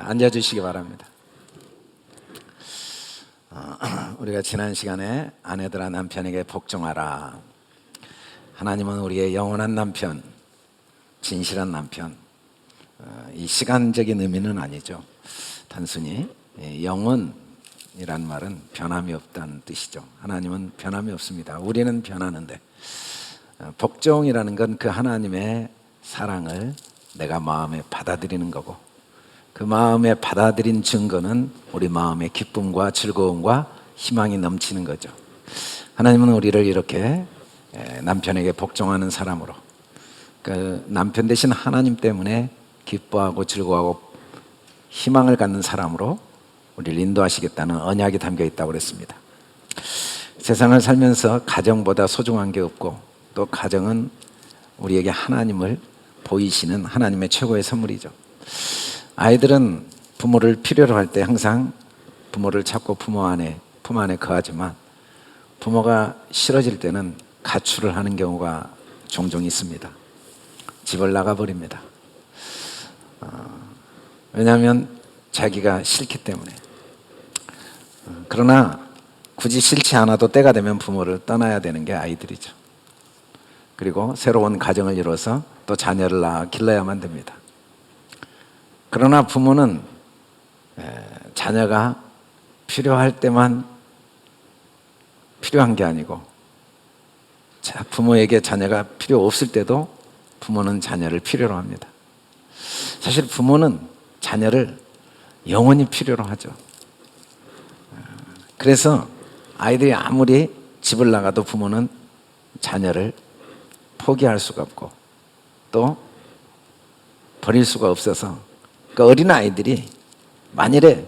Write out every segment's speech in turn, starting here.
앉아주시기 바랍니다. 우리가 지난 시간에 아내들아 남편에게 복종하라. 하나님은 우리의 영원한 남편, 진실한 남편. 이 시간적인 의미는 아니죠. 단순히 영원이란 말은 변함이 없다는 뜻이죠. 하나님은 변함이 없습니다. 우리는 변하는데 복종이라는 건 그 하나님의 사랑을 내가 마음에 받아들이는 거고, 그 마음에 받아들인 증거는 우리 마음의 기쁨과 즐거움과 희망이 넘치는 거죠. 하나님은 우리를 이렇게 남편에게 복종하는 사람으로, 그 남편 대신 하나님 때문에 기뻐하고 즐거워하고 희망을 갖는 사람으로 우리를 인도하시겠다는 언약이 담겨 있다고 그랬습니다. 세상을 살면서 가정보다 소중한 게 없고, 또 가정은 우리에게 하나님을 보이시는 하나님의 최고의 선물이죠. 아이들은 부모를 필요로 할 때 항상 부모를 찾고 품 안에 거하지만, 부모가 싫어질 때는 가출을 하는 경우가 종종 있습니다. 집을 나가버립니다. 왜냐하면 자기가 싫기 때문에. 그러나 굳이 싫지 않아도 때가 되면 부모를 떠나야 되는 게 아이들이죠. 그리고 새로운 가정을 이뤄서 또 자녀를 낳아 길러야만 됩니다. 그러나 부모는 자녀가 필요할 때만 필요한 게 아니고, 부모에게 자녀가 필요 없을 때도 부모는 자녀를 필요로 합니다. 사실 부모는 자녀를 영원히 필요로 하죠. 그래서 아이들이 아무리 집을 나가도 부모는 자녀를 포기할 수가 없고 또 버릴 수가 없어서, 그 어린 아이들이 만일에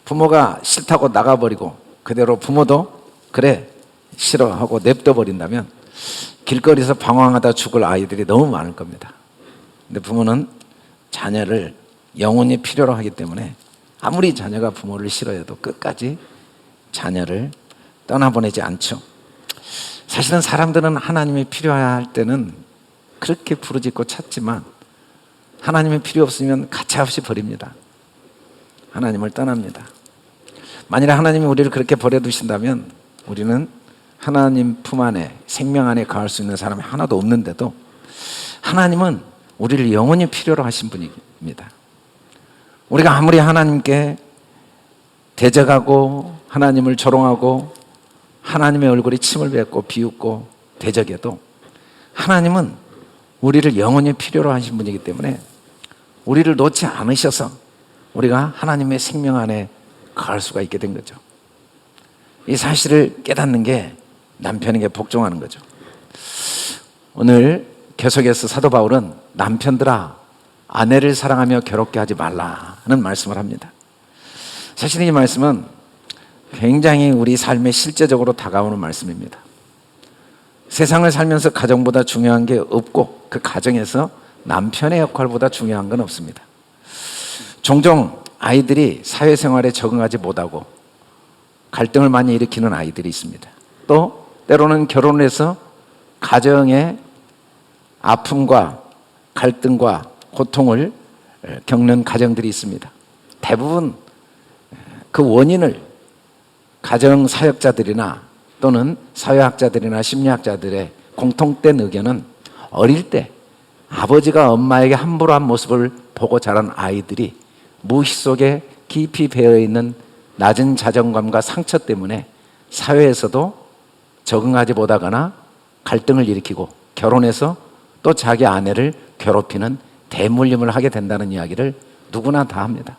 부모가 싫다고 나가버리고 그대로 부모도 그래 싫어하고 냅둬버린다면 길거리에서 방황하다 죽을 아이들이 너무 많을 겁니다. 근데 부모는 자녀를 영원히 필요로 하기 때문에 아무리 자녀가 부모를 싫어해도 끝까지 자녀를 떠나보내지 않죠. 사실은 사람들은 하나님이 필요할 때는 그렇게 부르짖고 찾지만, 하나님이 필요 없으면 가차없이 버립니다. 하나님을 떠납니다. 만일에 하나님이 우리를 그렇게 버려두신다면 우리는 하나님 품 안에, 생명 안에 거할 수 있는 사람이 하나도 없는데도 하나님은 우리를 영원히 필요로 하신 분입니다. 우리가 아무리 하나님께 대적하고 하나님을 조롱하고 하나님의 얼굴에 침을 뱉고 비웃고 대적해도 하나님은 우리를 영원히 필요로 하신 분이기 때문에 우리를 놓지 않으셔서 우리가 하나님의 생명 안에 거할 수가 있게 된 거죠. 이 사실을 깨닫는 게 남편에게 복종하는 거죠. 오늘 계속해서 사도 바울은 남편들아 아내를 사랑하며 괴롭게 하지 말라는 말씀을 합니다. 사실 이 말씀은 굉장히 우리 삶에 실제적으로 다가오는 말씀입니다. 세상을 살면서 가정보다 중요한 게 없고, 그 가정에서 남편의 역할보다 중요한 건 없습니다. 종종 아이들이 사회생활에 적응하지 못하고 갈등을 많이 일으키는 아이들이 있습니다. 또 때로는 결혼을 해서 가정의 아픔과 갈등과 고통을 겪는 가정들이 있습니다. 대부분 그 원인을 가정사역자들이나 또는 사회학자들이나 심리학자들의 공통된 의견은, 어릴 때 아버지가 엄마에게 함부로 한 모습을 보고 자란 아이들이 무의식 속에 깊이 배어있는 낮은 자존감과 상처 때문에 사회에서도 적응하지 못하거나 갈등을 일으키고 결혼해서 또 자기 아내를 괴롭히는 대물림을 하게 된다는 이야기를 누구나 다 합니다.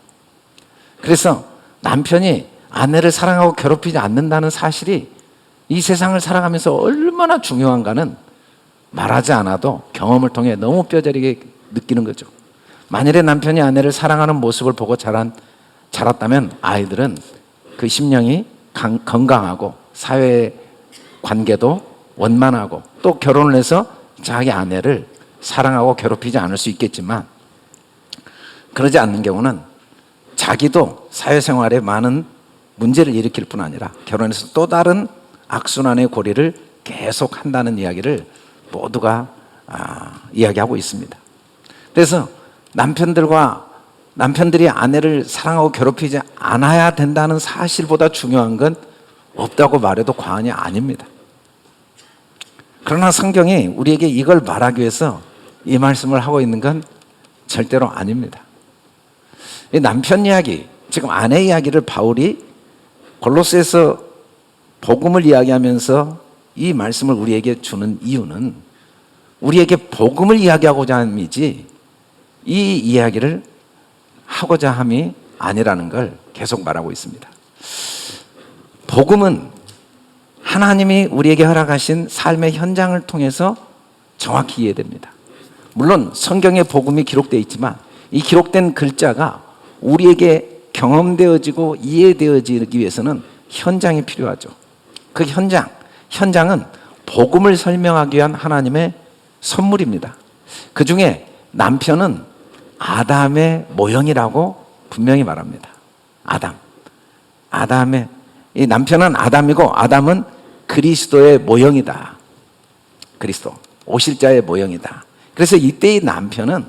그래서 남편이 아내를 사랑하고 괴롭히지 않는다는 사실이 이 세상을 살아가면서 얼마나 중요한가는 말하지 않아도 경험을 통해 너무 뼈저리게 느끼는 거죠. 만일에 남편이 아내를 사랑하는 모습을 보고 자랐다면 아이들은 그 심령이 건강하고 사회 관계도 원만하고 또 결혼을 해서 자기 아내를 사랑하고 괴롭히지 않을 수 있겠지만, 그러지 않는 경우는 자기도 사회생활에 많은 문제를 일으킬 뿐 아니라 결혼해서 또 다른 악순환의 고리를 계속 한다는 이야기를 모두가 이야기하고 있습니다. 그래서 남편들과 남편들이 아내를 사랑하고 괴롭히지 않아야 된다는 사실보다 중요한 건 없다고 말해도 과언이 아닙니다. 그러나 성경이 우리에게 이걸 말하기 위해서 이 말씀을 하고 있는 건 절대로 아닙니다. 이 남편 이야기, 지금 아내 이야기를 바울이 골로새서 복음을 이야기하면서 이 말씀을 우리에게 주는 이유는 우리에게 복음을 이야기하고자 함이지 이 이야기를 하고자 함이 아니라는 걸 계속 말하고 있습니다. 복음은 하나님이 우리에게 허락하신 삶의 현장을 통해서 정확히 이해됩니다. 물론 성경에 복음이 기록되어 있지만 이 기록된 글자가 우리에게 경험되어지고 이해되어지기 위해서는 현장이 필요하죠. 그 현장은 복음을 설명하기 위한 하나님의 선물입니다. 그 중에 남편은 아담의 모형이라고 분명히 말합니다. 아담의 이 남편은 아담이고 아담은 그리스도의 모형이다. 그리스도 오실자의 모형이다. 그래서 이때의 남편은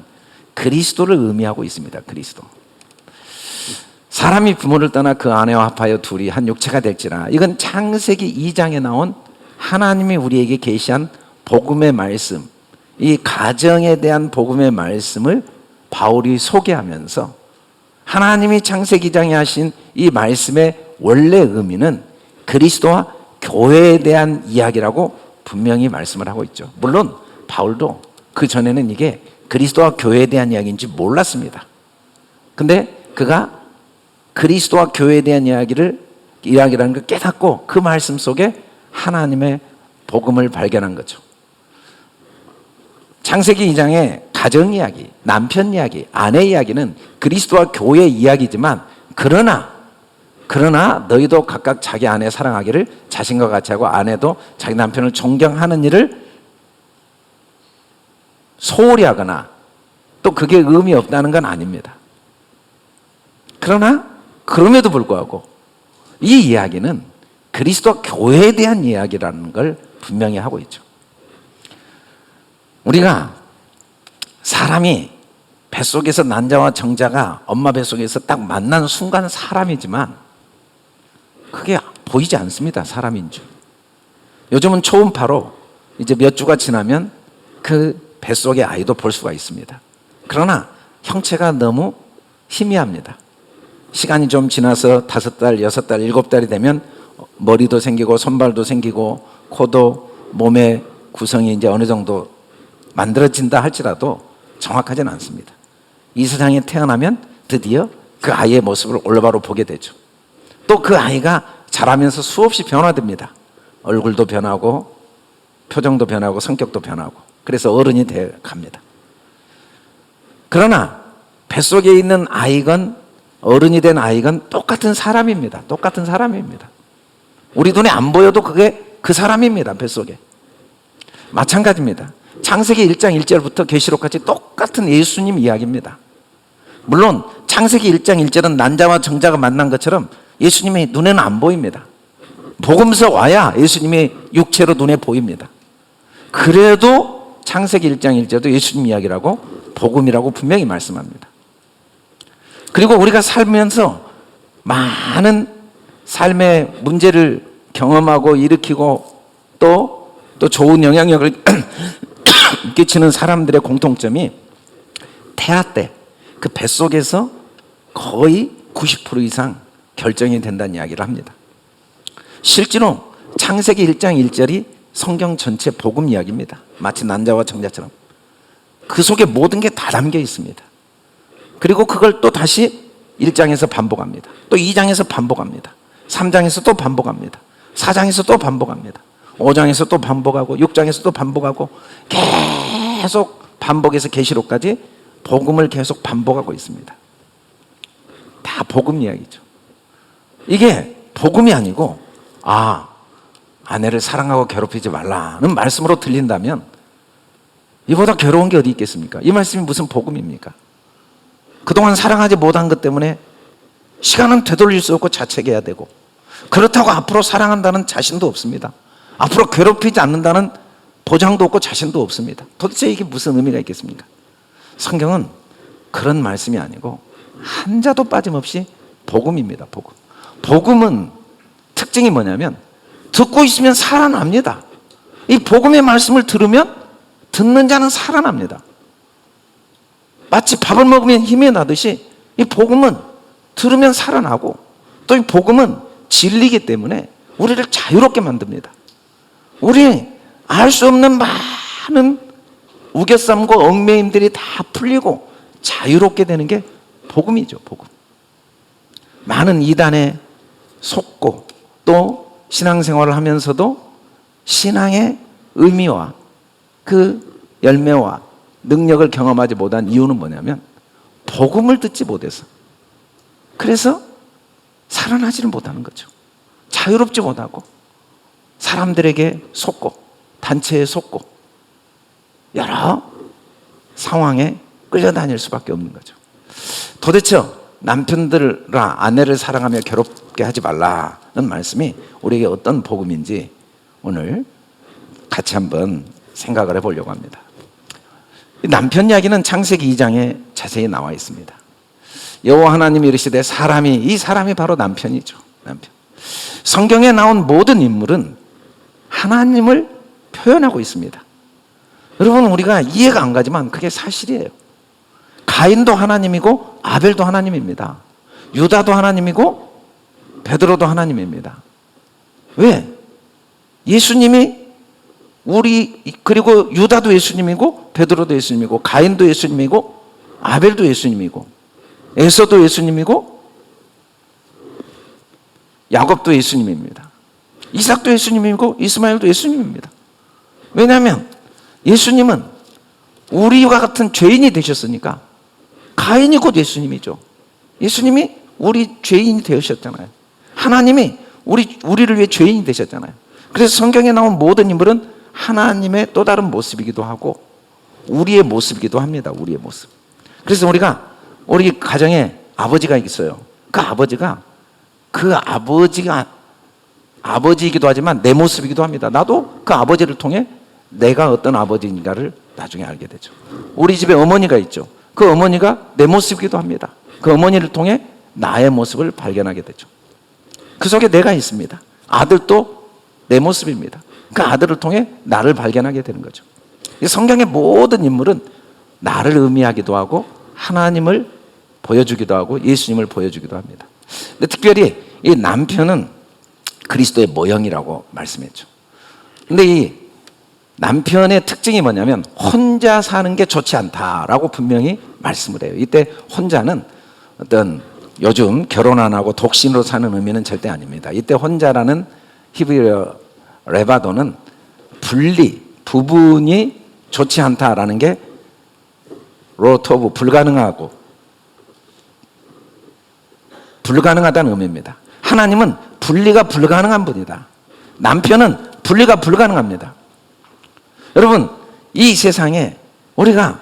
그리스도를 의미하고 있습니다. 그리스도. 사람이 부모를 떠나 그 아내와 합하여 둘이 한 육체가 될지라. 이건 창세기 2장에 나온 하나님이 우리에게 계시한 복음의 말씀, 이 가정에 대한 복음의 말씀을 바울이 소개하면서 하나님이 창세기 2장에 하신 이 말씀의 원래 의미는 그리스도와 교회에 대한 이야기라고 분명히 말씀을 하고 있죠. 물론 바울도 그 전에는 이게 그리스도와 교회에 대한 이야기인지 몰랐습니다. 근데 그가 그리스도와 교회에 대한 이야기라는 걸 깨닫고 그 말씀 속에 하나님의 복음을 발견한 거죠. 창세기 2장의 가정 이야기, 남편 이야기, 아내 이야기는 그리스도와 교회의 이야기지만 그러나 너희도 각각 자기 아내 사랑하기를 자신과 같이 하고 아내도 자기 남편을 존경하는 일을 소홀히 하거나 또 그게 의미 없다는 건 아닙니다. 그러나 그럼에도 불구하고 이 이야기는 그리스도와 교회에 대한 이야기라는 걸 분명히 하고 있죠. 우리가 사람이 뱃속에서 난자와 정자가 엄마 뱃속에서 딱 만난 순간 사람이지만 그게 보이지 않습니다. 사람인 줄. 요즘은 초음파로 이제 몇 주가 지나면 그 뱃속의 아이도 볼 수가 있습니다. 그러나 형체가 너무 희미합니다. 시간이 좀 지나서 5달, 6달, 7달이 되면 머리도 생기고 손발도 생기고 코도 몸의 구성이 이제 어느 정도 만들어진다 할지라도 정확하지는 않습니다. 이 세상에 태어나면 드디어 그 아이의 모습을 올바로 보게 되죠. 또 그 아이가 자라면서 수없이 변화됩니다. 얼굴도 변하고 표정도 변하고 성격도 변하고 그래서 어른이 되어 갑니다. 그러나 뱃속에 있는 아이건 어른이 된 아이건 똑같은 사람입니다. 똑같은 사람입니다. 우리 눈에 안 보여도 그게 그 사람입니다. 뱃속에. 마찬가지입니다. 창세기 1장 1절부터 계시록까지 똑같은 예수님 이야기입니다. 물론 창세기 1장 1절은 난자와 정자가 만난 것처럼 예수님의 눈에는 안 보입니다. 복음서 와야 예수님의 육체로 눈에 보입니다. 그래도 창세기 1장 1절도 예수님 이야기라고 복음이라고 분명히 말씀합니다. 그리고 우리가 살면서 많은 삶의 문제를 경험하고 일으키고 또 좋은 영향력을 끼치는 사람들의 공통점이 태아 때 그 뱃속에서 거의 90% 이상 결정이 된다는 이야기를 합니다. 실제로 창세기 1장 1절이 성경 전체 복음 이야기입니다. 마치 난자와 정자처럼 그 속에 모든 게 다 담겨 있습니다. 그리고 그걸 또 다시 1장에서 반복합니다. 또 2장에서 반복합니다. 3장에서 또 반복합니다. 4장에서 또 반복합니다. 5장에서 또 반복하고 6장에서 또 반복하고 계속 반복해서 계시록까지 복음을 계속 반복하고 있습니다. 다 복음 이야기죠. 이게 복음이 아니고 아내를 사랑하고 괴롭히지 말라는 말씀으로 들린다면 이보다 괴로운 게 어디 있겠습니까? 이 말씀이 무슨 복음입니까? 그동안 사랑하지 못한 것 때문에 시간은 되돌릴 수 없고 자책해야 되고 그렇다고 앞으로 사랑한다는 자신도 없습니다. 앞으로 괴롭히지 않는다는 보장도 없고 자신도 없습니다. 도대체 이게 무슨 의미가 있겠습니까? 성경은 그런 말씀이 아니고 한 자도 빠짐없이 복음입니다. 복음. 복음은 특징이 뭐냐면 듣고 있으면 살아납니다. 이 복음의 말씀을 들으면 듣는 자는 살아납니다. 마치 밥을 먹으면 힘이 나듯이 이 복음은 들으면 살아나고, 또 이 복음은 진리이기 때문에 우리를 자유롭게 만듭니다. 우리 알 수 없는 많은 우겨쌈과 얽매임들이 다 풀리고 자유롭게 되는 게 복음이죠. 복음. 많은 이단에 속고 또 신앙생활을 하면서도 신앙의 의미와 그 열매와 능력을 경험하지 못한 이유는 뭐냐면 복음을 듣지 못해서, 그래서 살아나지를 못하는 거죠. 자유롭지 못하고 사람들에게 속고 단체에 속고 여러 상황에 끌려다닐 수밖에 없는 거죠. 도대체 남편들과 아내를 사랑하며 괴롭게 하지 말라는 말씀이 우리에게 어떤 복음인지 오늘 같이 한번 생각을 해보려고 합니다. 남편 이야기는 창세기 2장에 자세히 나와 있습니다. 여호와 하나님이 이르시되 이 사람이 바로 남편이죠. 남편. 성경에 나온 모든 인물은 하나님을 표현하고 있습니다. 여러분, 우리가 이해가 안 가지만 그게 사실이에요. 가인도 하나님이고 아벨도 하나님입니다. 유다도 하나님이고 베드로도 하나님입니다. 왜? 예수님이 그리고 유다도 예수님이고 베드로도 예수님이고 가인도 예수님이고 아벨도 예수님이고 에서도 예수님이고 야곱도 예수님입니다. 이삭도 예수님이고 이스마엘도 예수님입니다. 왜냐하면 예수님은 우리와 같은 죄인이 되셨으니까 가인이 곧 예수님이죠. 예수님이 우리 죄인이 되셨잖아요. 하나님이 우리를 위해 죄인이 되셨잖아요. 그래서 성경에 나온 모든 인물은 하나님의 또 다른 모습이기도 하고 우리의 모습이기도 합니다. 우리의 모습. 그래서 우리 가정에 아버지가 있어요. 그 아버지가 아버지이기도 하지만 내 모습이기도 합니다. 나도 그 아버지를 통해 내가 어떤 아버지인가를 나중에 알게 되죠. 우리 집에 어머니가 있죠. 그 어머니가 내 모습이기도 합니다. 그 어머니를 통해 나의 모습을 발견하게 되죠. 그 속에 내가 있습니다. 아들도 내 모습입니다. 그 아들을 통해 나를 발견하게 되는 거죠. 성경의 모든 인물은 나를 의미하기도 하고 하나님을 보여주기도 하고 예수님을 보여주기도 합니다. 근데 특별히 이 남편은 그리스도의 모형이라고 말씀했죠. 근데 이 남편의 특징이 뭐냐면 혼자 사는 게 좋지 않다라고 분명히 말씀을 해요. 이때 혼자는 어떤 요즘 결혼 안 하고 독신으로 사는 의미는 절대 아닙니다. 이때 혼자라는 히브리어 레바도는 부분이 좋지 않다라는 게 로토브 불가능하다는 의미입니다. 하나님은 분리가 불가능한 분이다. 남편은 분리가 불가능합니다. 여러분, 이 세상에 우리가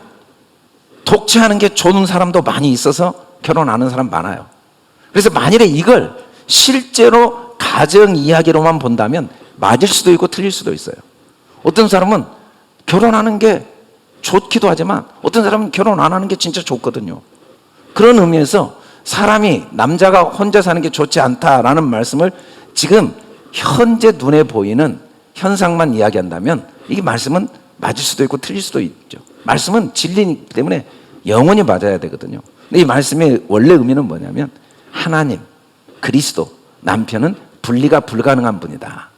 독채하는 게 좋은 사람도 많이 있어서 결혼 안 하는 사람 많아요. 그래서 만일에 이걸 실제로 가정 이야기로만 본다면 맞을 수도 있고 틀릴 수도 있어요. 어떤 사람은 결혼하는 게 좋기도 하지만 어떤 사람은 결혼 안 하는 게 진짜 좋거든요. 그런 의미에서 사람이 남자가 혼자 사는 게 좋지 않다라는 말씀을 지금 현재 눈에 보이는 현상만 이야기한다면 이 말씀은 맞을 수도 있고 틀릴 수도 있죠. 말씀은 진리이기 때문에 영원히 맞아야 되거든요. 근데 이 말씀의 원래 의미는 뭐냐면 하나님, 그리스도, 남편은 분리가 불가능한 분이다.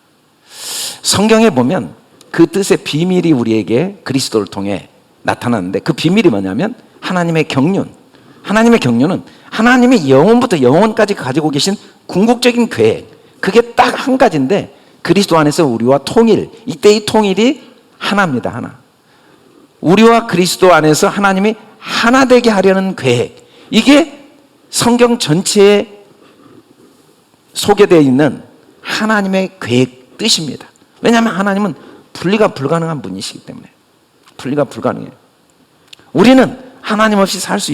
성경에 보면 그 뜻의 비밀이 우리에게 그리스도를 통해 나타나는데 그 비밀이 뭐냐면 하나님의 경륜. 하나님의 경륜은 하나님이 영원부터 영원까지 가지고 계신 궁극적인 계획. 그게 딱 한 가지인데 그리스도 안에서 우리와 통일. 이때 이 통일이 하나입니다. 하나. 우리와 그리스도 안에서 하나님이 하나 되게 하려는 계획. 이게 성경 전체에 소개되어 있는 하나님의 계획 뜻입니다. 왜냐하면 하나님은 분리가 불가능한 분이시기 때문에. 분리가 불가능해요. 우리는 하나님 없이 살 수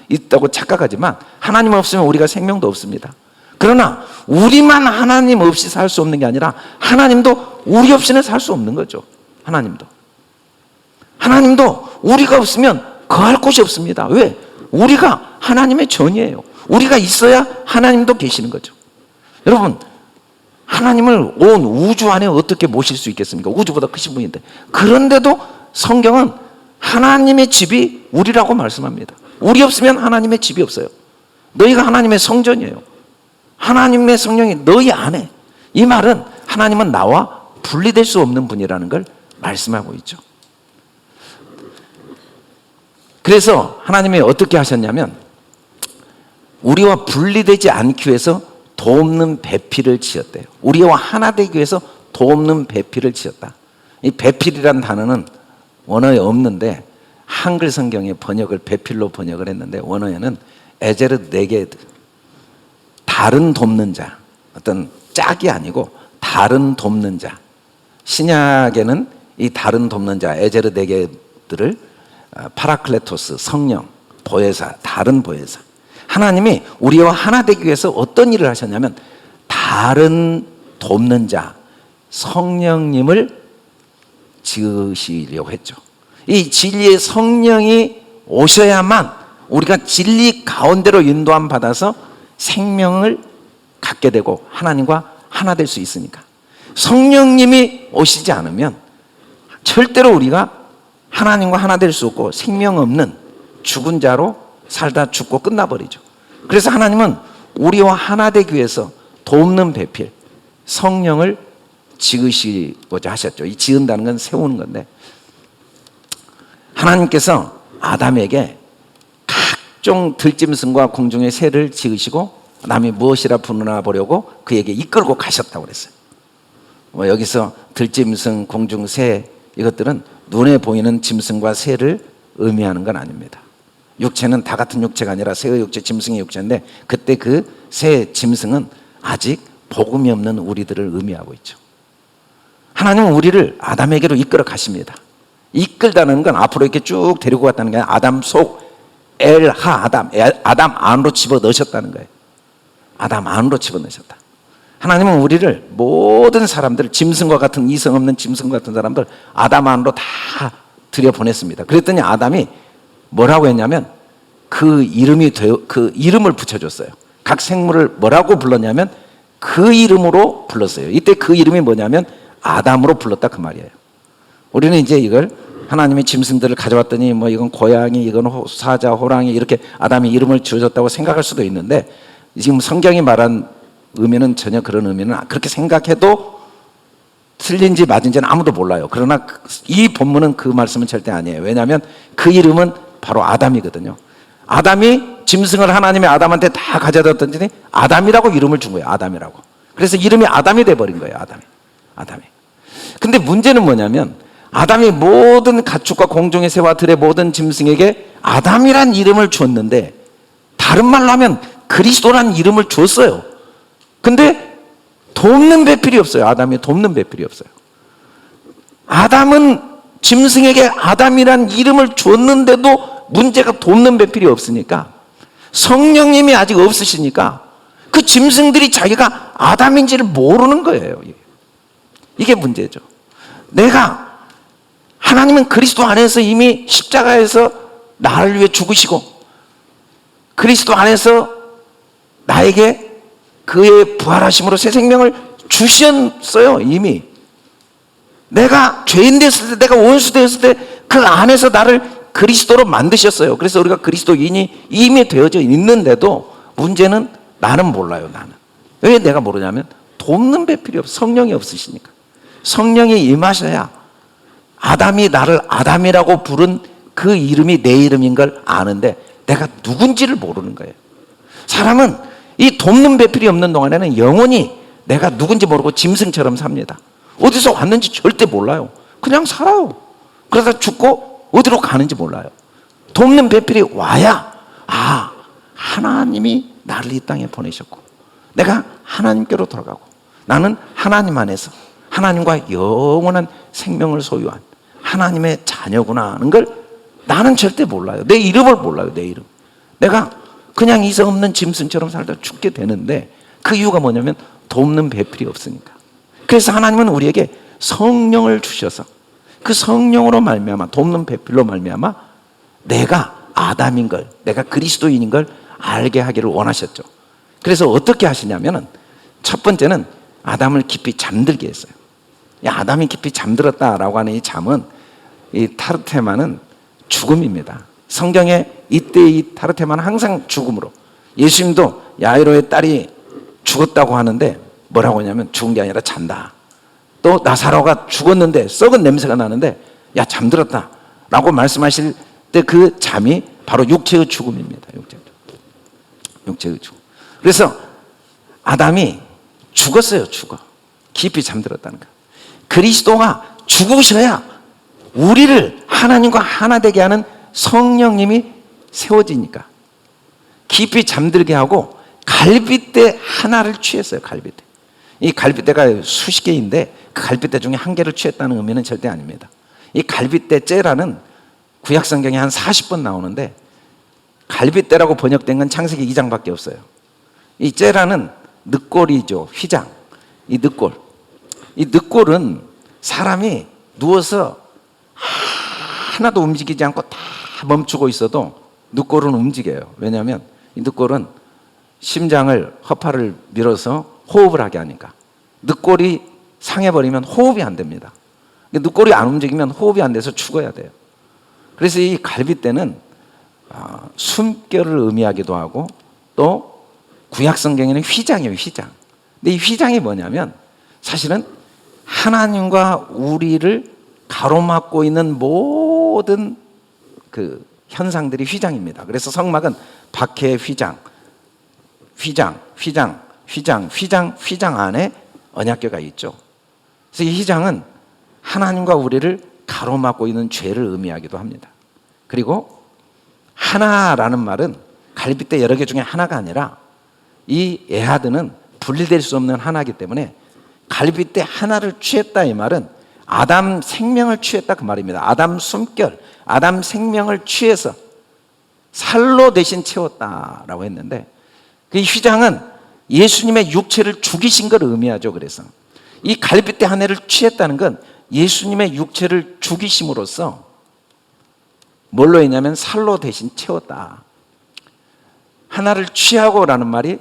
있다고 착각하지만 하나님 없으면 우리가 생명도 없습니다. 그러나 우리만 하나님 없이 살 수 없는 게 아니라 하나님도 우리 없이는 살 수 없는 거죠. 하나님도 우리가 없으면 거할 곳이 없습니다. 왜? 우리가 하나님의 전이에요. 우리가 있어야 하나님도 계시는 거죠. 여러분, 하나님을 온 우주 안에 어떻게 모실 수 있겠습니까? 우주보다 크신 분인데. 그런데도 성경은 하나님의 집이 우리라고 말씀합니다. 우리 없으면 하나님의 집이 없어요. 너희가 하나님의 성전이에요. 하나님의 성령이 너희 안에. 이 말은 하나님은 나와 분리될 수 없는 분이라는 걸 말씀하고 있죠. 그래서 하나님이 어떻게 하셨냐면 우리와 분리되지 않기 위해서 돕는 배필을 지었대요. 우리와 하나 되기 위해서 돕는 배필을 지었다. 이 배필이라는 단어는 원어에 없는데 한글 성경에 번역을 배필로 번역을 했는데 원어에는 에제르 네게드, 다른 돕는 자, 어떤 짝이 아니고 다른 돕는 자. 신약에는 이 다른 돕는 자 에제르 네게드를 파라클레토스, 성령, 보혜사, 다른 보혜사. 하나님이 우리와 하나 되기 위해서 어떤 일을 하셨냐면 다른 돕는 자, 성령님을 지으시려고 했죠. 이 진리의 성령이 오셔야만 우리가 진리 가운데로 인도함 받아서 생명을 갖게 되고 하나님과 하나 될 수 있으니까. 성령님이 오시지 않으면 절대로 우리가 하나님과 하나 될 수 없고 생명 없는 죽은 자로 살다 죽고 끝나버리죠. 그래서 하나님은 우리와 하나 되기 위해서 돕는 배필, 성령을 지으시고자 하셨죠. 이 지은다는 건 세우는 건데 하나님께서 아담에게 각종 들짐승과 공중의 새를 지으시고 남이 무엇이라 부르나 보려고 그에게 이끌고 가셨다고 그랬어요. 여기서 들짐승, 공중, 새 이것들은 눈에 보이는 짐승과 새를 의미하는 건 아닙니다. 육체는 다 같은 육체가 아니라 새의 육체, 짐승의 육체인데 그때 그 새, 짐승은 아직 복음이 없는 우리들을 의미하고 있죠. 하나님은 우리를 아담에게로 이끌어 가십니다. 이끌다는 건 앞으로 이렇게 쭉 데리고 갔다는 게 아니라 아담 속 엘하 아담 안으로 집어넣으셨다는 거예요. 아담 안으로 집어넣으셨다. 하나님은 우리를 모든 사람들, 짐승과 같은 이성 없는 짐승과 같은 사람들 아담 안으로 다 들여보냈습니다. 그랬더니 아담이 뭐라고 했냐면 그 이름을 붙여줬어요. 각 생물을 뭐라고 불렀냐면 그 이름으로 불렀어요. 이때 그 이름이 뭐냐면 아담으로 불렀다 그 말이에요. 우리는 이제 이걸 하나님이 짐승들을 가져왔더니 이건 고양이, 이건 사자, 호랑이 이렇게 아담이 이름을 지어줬다고 생각할 수도 있는데 지금 성경이 말한 의미는 전혀 그런 의미는 그렇게 생각해도 틀린지 맞은지는 아무도 몰라요. 그러나 이 본문은 그 말씀은 절대 아니에요. 왜냐하면 그 이름은 바로 아담이거든요. 아담이 짐승을 하나님이 아담한테 다 가져다 줬더니 아담이라고 이름을 준 거예요. 아담이라고. 그래서 이름이 아담이 돼버린 거예요. 아담이. 근데 문제는 뭐냐면 아담이 모든 가축과 공중의 새와 들의 모든 짐승에게 아담이란 이름을 줬는데 다른 말로 하면 그리스도라는 이름을 줬어요. 근데 돕는 배필이 없어요. 아담이 돕는 배필이 없어요. 아담은 짐승에게 아담이란 이름을 줬는데도 문제가 돕는 배필이 없으니까 성령님이 아직 없으시니까 그 짐승들이 자기가 아담인지를 모르는 거예요. 이게 문제죠. 내가 하나님은 그리스도 안에서 이미 십자가에서 나를 위해 죽으시고 그리스도 안에서 나에게 그의 부활하심으로 새 생명을 주셨어요. 이미 내가 죄인 됐을 때, 내가 원수 되었을 때 그 안에서 나를 그리스도로 만드셨어요. 그래서 우리가 그리스도인이 이미 되어져 있는데도 문제는 나는 몰라요. 나는 왜 내가 모르냐면 돕는 배필이 없어. 성령이 없으시니까. 성령이 임하셔야 아담이 나를 아담이라고 부른 그 이름이 내 이름인 걸 아는데 내가 누군지를 모르는 거예요. 사람은 이 돕는 배필이 없는 동안에는 영원히 내가 누군지 모르고 짐승처럼 삽니다. 어디서 왔는지 절대 몰라요. 그냥 살아요. 그러다 죽고 어디로 가는지 몰라요. 돕는 배필이 와야 하나님이 나를 이 땅에 보내셨고 내가 하나님께로 돌아가고 나는 하나님 안에서 하나님과 영원한 생명을 소유한 하나님의 자녀구나 하는 걸 나는 절대 몰라요. 내 이름을 몰라요. 내 이름. 내가 그냥 이성 없는 짐승처럼 살다 죽게 되는데 그 이유가 뭐냐면 돕는 배필이 없으니까. 그래서 하나님은 우리에게 성령을 주셔서 그 성령으로 말미암아 돕는 배필로 말미암아 내가 아담인 걸, 내가 그리스도인인 걸 알게 하기를 원하셨죠. 그래서 어떻게 하시냐면은 첫 번째는 아담을 깊이 잠들게 했어요. 이 아담이 깊이 잠들었다라고 하는 이 잠은, 이 타르테마는 죽음입니다. 성경에 이때 이 타르테마는 항상 죽음으로, 예수님도 야이로의 딸이 죽었다고 하는데 뭐라고 하냐면 죽은 게 아니라 잔다. 또 나사로가 죽었는데 썩은 냄새가 나는데 야 잠들었다 라고 말씀하실 때 그 잠이 바로 육체의 죽음입니다. 육체의 죽음. 그래서 아담이 죽었어요. 죽어. 깊이 잠들었다는 거예요. 그리스도가 죽으셔야 우리를 하나님과 하나 되게 하는 성령님이 세워지니까 깊이 잠들게 하고 갈빗대 하나를 취했어요. 갈빗대. 이 갈빗대가 수십 개인데 그 갈빗대 중에 한 개를 취했다는 의미는 절대 아닙니다. 이 갈빗대 째라는 구약 성경에 한 40번 나오는데 갈빗대라고 번역된 건 창세기 2장밖에 없어요. 이 째라는 늑골이죠. 휘장. 이 늑골. 이 늑골은 사람이 누워서 하나도 움직이지 않고 다 멈추고 있어도 늑골은 움직여요. 왜냐하면 이 늑골은 심장을, 허파를 밀어서 호흡을 하게 하니까. 늑골이 상해버리면 호흡이 안 됩니다. 늑골이 안 움직이면 호흡이 안 돼서 죽어야 돼요. 그래서 이 갈빗대는 숨결을 의미하기도 하고 또 구약 성경에는 휘장이에요. 휘장. 근데 이 휘장이 뭐냐면 사실은 하나님과 우리를 가로막고 있는 모든 그 현상들이 휘장입니다. 그래서 성막은 박해의 휘장, 휘장 안에 언약궤가 있죠. 그래서 이 휘장은 하나님과 우리를 가로막고 있는 죄를 의미하기도 합니다. 그리고 하나라는 말은 갈빗대 여러 개 중에 하나가 아니라 이 에하드는 분리될 수 없는 하나이기 때문에 갈빗대 하나를 취했다 이 말은 아담 생명을 취했다 그 말입니다. 아담 숨결, 아담 생명을 취해서 살로 대신 채웠다라고 했는데 그 휘장은 예수님의 육체를 죽이신 걸 의미하죠. 그래서 이 갈빗대 하나를 취했다는 건 예수님의 육체를 죽이심으로써 뭘로 했냐면 살로 대신 채웠다. 하나를 취하고라는 말이